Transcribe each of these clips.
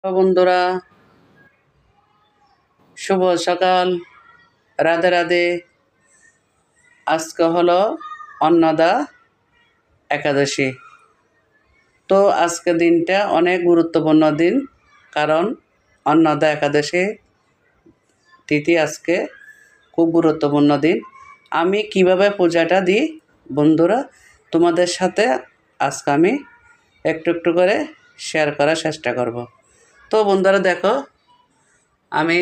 বন্ধুরা, শুভ সকাল, রাধে রাধে। আজকে হলো অন্নদা একাদশী। তো আজকে দিনটা অনেক গুরুত্বপূর্ণ দিন, কারণ অন্নদা একাদশী তিথি আজকে খুব গুরুত্বপূর্ণ দিন। আমি কিভাবে পূজাটা দিই বন্ধুরা, তোমাদের সাথে আজকে আমি একটু একটু করে শেয়ার করার চেষ্টা করব। তো বন্ধুরা দেখো, আমি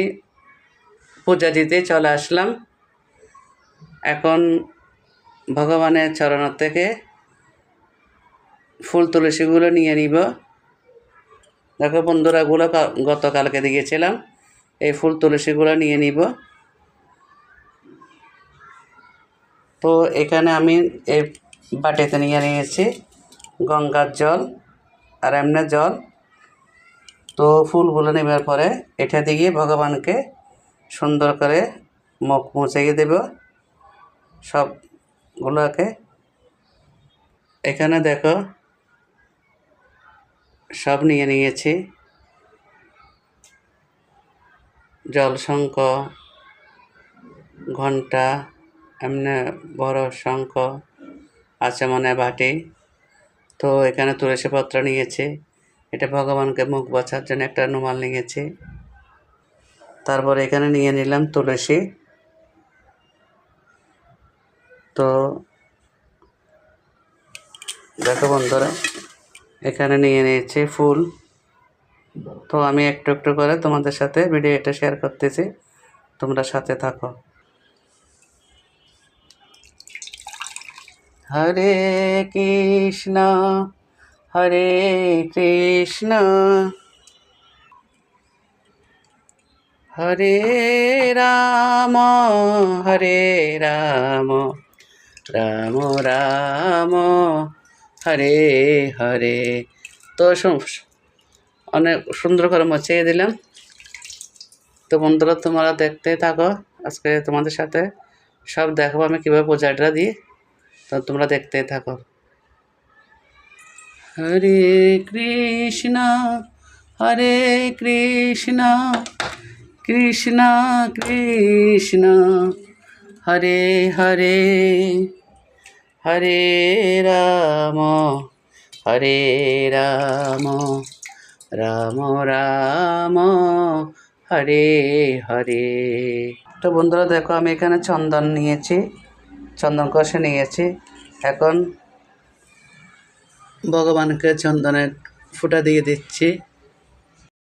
পূজা দিতে চলে আসলাম। এখন ভগবানের চরণ থেকে ফুল তুলসীগুলো নিয়ে নিব। দেখো বন্ধুরা, গতকালকে দিয়েছিলাম। এই ফুল তুলসীগুলো নিয়ে নিব। তো এখানে আমি এই বাটিতে নিয়ে নিয়েছি গঙ্গার জল আর এমনি জল। তো ফুলগুলো নেবার পরে এটা দিয়ে ভগবানকে সুন্দর করে মুখ মুছিয়ে দেব সবগুলোকে। এখানে দেখো সব নিয়ে নিয়েছি। জল শঙ্খ, ঘণ্টা, এমনি বড় শঙ্খ আছে মানে বাটি। তো এখানে তুলসী পত্র নিয়েছি। এটা ভগবানকে মুখ বাঁচার জন্য একটা রুমাল নিয়েছি। তারপরে এখানে নিয়ে নিলাম তুলসী। তো দেখো বন্ধুরা, এখানে নিয়ে নিয়েছি ফুল। তো আমি একটু একটু করে তোমাদের সাথে ভিডিওটা শেয়ার করতেছি, তোমরা সাথে থাকো। হরে কৃষ্ণ হরে কৃষ্ণ হরে রাম হরে রাম রাম রাম হরে হরে। তো অনেক সুন্দর করে মুছিয়ে দিলাম। তো বন্ধুরা, তোমরা দেখতে থাকো। আজকে তোমাদের সাথে সব দেখো আমি কীভাবে পূজাটা দিই। তো তোমরা দেখতে থাকো। হরে কৃষ্ণ হরে কৃষ্ণ কৃষ্ণ কৃষ্ণ হরে হরে হরে রাম রাম রাম হরে হরে। তো বন্ধুরা দেখো, আমি এখানে চন্দন নিয়েছি, চন্দন কষে নিয়েছি। এখন ভগবানকে চন্দনের ফুটা দিয়ে দিচ্ছি।